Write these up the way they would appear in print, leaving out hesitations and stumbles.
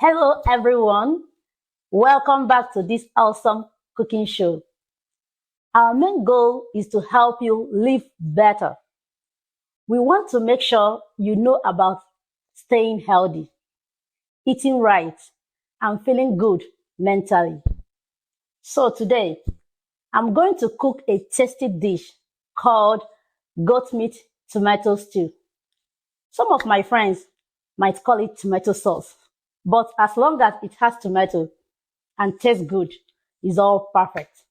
Hello everyone, welcome back to this awesome cooking show. Our main goal is to help you live better. We want to make sure you know about staying healthy, eating right, and feeling good mentally. So today, I'm going to cook a tasty dish called goat meat tomato stew. Some of my friends might call it tomato sauce, but as long as it has tomato and tastes good, it's all perfect.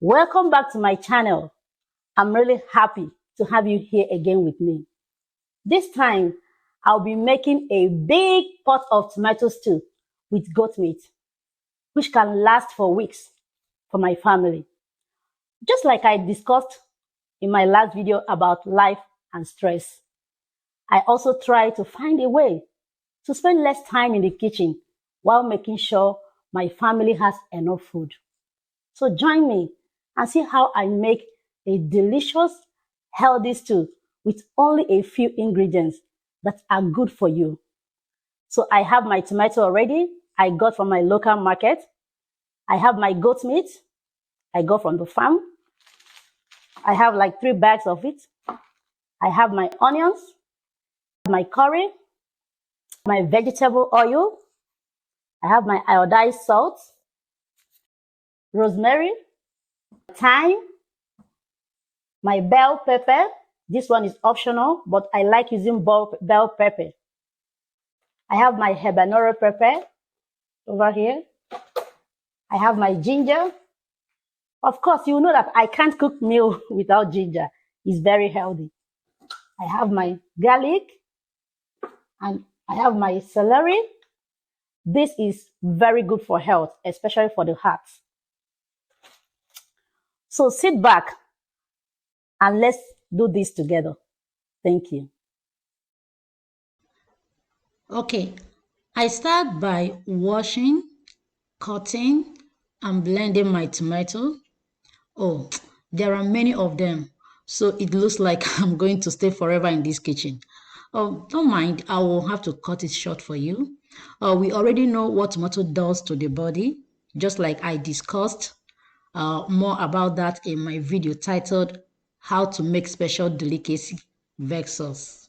Welcome back to my channel. I'm really happy to have you here again with me. This time, I'll be making a big pot of tomato stew with goat meat, which can last for weeks for my family. Just like I discussed in my last video about life and stress, I also try to find a way to spend less time in the kitchen while making sure my family has enough food. So join me and see how I make a delicious, healthy stew with only a few ingredients that are good for you. So I have my tomato already. I got from my local market. I have my goat meat. I got from the farm. I have like 3 bags of it. I have my onions, my curry, my vegetable oil. I have my iodized salt, rosemary, thyme, my bell pepper. This one is optional, but I like using bell pepper. I have my habanero pepper over here. I have my ginger. Of course, you know that I can't cook meal without ginger. It's very healthy. I have my garlic and I have my celery. This is very good for health, especially for the heart. So sit back and let's do this together. Thank you. Okay, I start by washing, cutting, and blending my tomato. Oh, there are many of them, so it looks like I'm going to stay forever in this kitchen. Oh, don't mind, I will have to cut it short for you. We already know what tomato does to the body, just like I discussed more about that in my video titled How to Make Special Delicacy Veg Sauce.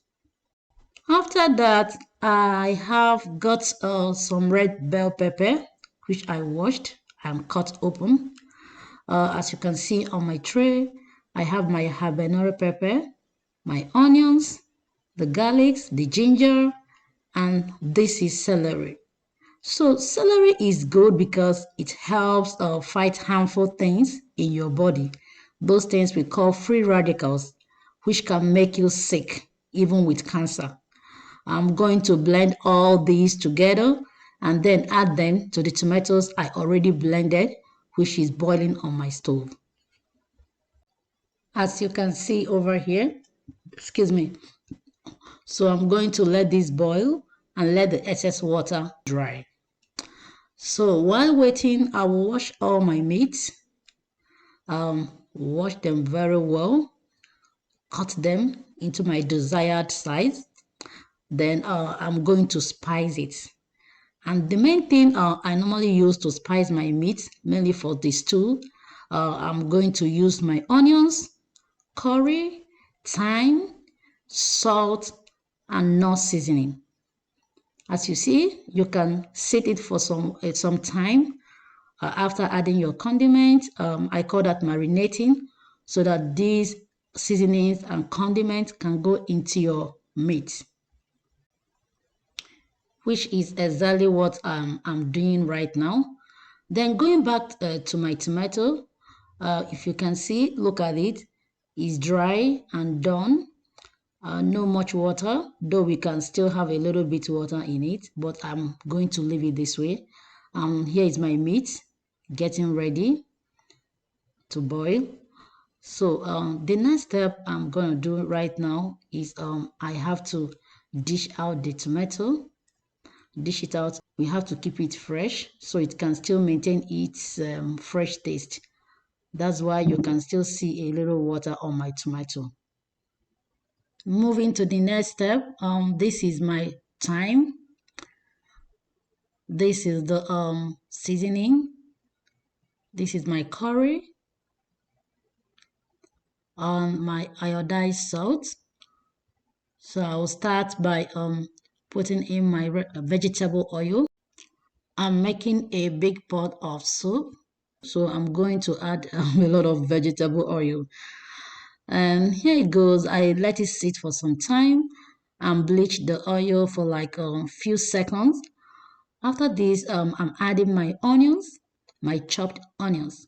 After that, I have got some red bell pepper, which I washed and cut open. As you can see on my tray, I have my habanero pepper, my onions, the garlics, the ginger, and this is celery. So celery is good because it helps fight harmful things in your body. Those things we call free radicals, which can make you sick, even with cancer. I'm going to blend all these together and then add them to the tomatoes I already blended, which is boiling on my stove. As you can see over here, excuse me. So I'm going to let this boil and let the excess water dry. So while waiting, I will wash all my meats. Wash them very well, cut them into my desired size. Then I'm going to spice it. And the main thing I normally use to spice my meat, mainly for this stew, I'm going to use my onions, curry, thyme, salt, and nut seasoning. As you see, you can set it for some time after adding your condiments. I call that marinating, so that these seasonings and condiments can go into your meat, which is exactly what I'm doing right now. Then going back to my tomato, if you can see, look at it, it's dry and done. No much water, though we can still have a little bit water in it, but I'm going to leave it this way. Here is my meat getting ready to boil. So the next step I'm going to do right now is I have to dish out the tomato. Dish it out. We have to keep it fresh so it can still maintain its fresh taste. That's why you can still see a little water on my tomato. Moving to the next step, this is my thyme. This is the seasoning. This is my curry, my iodized salt. So I will start by putting in my vegetable oil. I'm making a big pot of soup, so I'm going to add a lot of vegetable oil. And here it goes. I let it sit for some time and bleach the oil for like a few seconds. After this, I'm adding my onions, my chopped onions.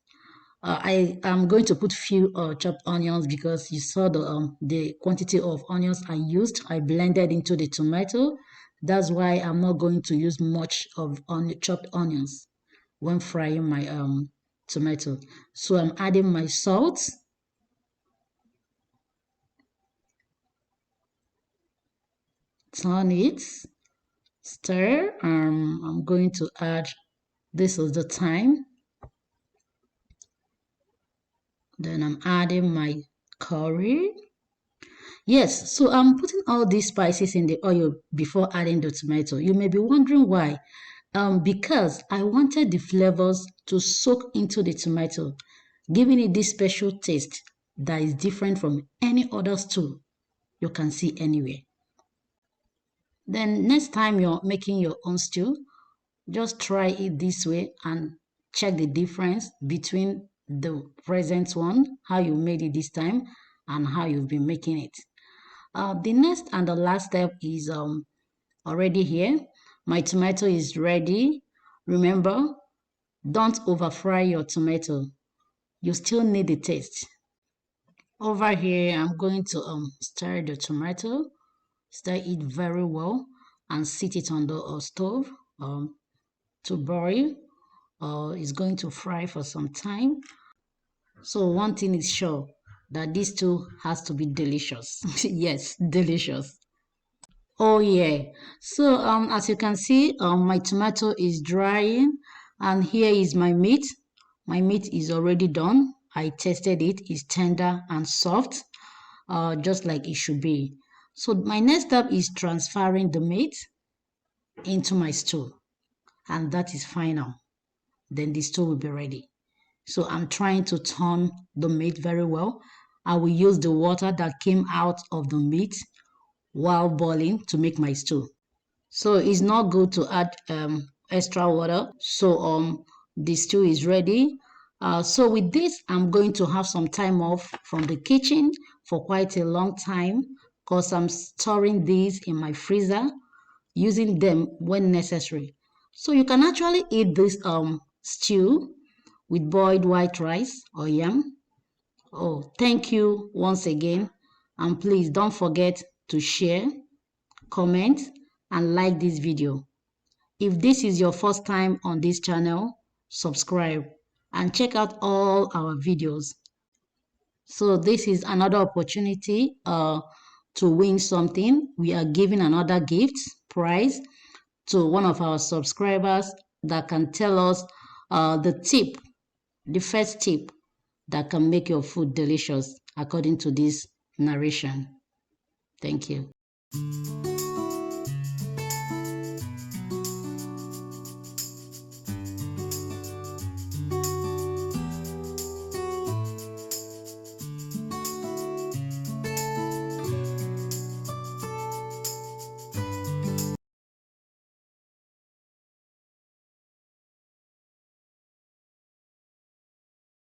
I am going to put few chopped onions because you saw the quantity of onions I used. I blended into the tomato. That's why I'm not going to use much of chopped onions when frying my tomato. So I'm adding my salt. Turn it, stir. I'm going to add. This is the thyme. Then I'm adding my curry. Yes, so I'm putting all these spices in the oil before adding the tomato. You may be wondering why. Because I wanted the flavors to soak into the tomato, giving it this special taste that is different from any other stew you can see anywhere. Then next time you're making your own stew, just try it this way and check the difference between the present one, how you made it this time, and how you've been making it. The next and the last step is already here. My tomato is ready. Remember, don't over fry your tomato. You still need the taste. Over here, I'm going to stir the tomato, stir it very well, and sit it on the stove to boil. It's going to fry for some time. So one thing is sure that this too has to be delicious. Yes, delicious. Oh yeah. So as you can see, my tomato is drying, and here is my meat. My meat is already done. I tasted it. It's tender and soft, just like it should be. So my next step is transferring the meat into my stew, and that is final. Then the stew will be ready. So I'm trying to turn the meat very well. I will use the water that came out of the meat while boiling to make my stew. So it's not good to add extra water. So the stew is ready. So with this, I'm going to have some time off from the kitchen for quite a long time because I'm storing these in my freezer, using them when necessary. So you can actually eat this stew with boiled white rice or yam. Oh, thank you once again. And please don't forget to share, comment, and like this video. If this is your first time on this channel, subscribe and check out all our videos. So this is another opportunity to win something. We are giving another gift prize to one of our subscribers that can tell us the first tip that can make your food delicious according to this narration. Thank you.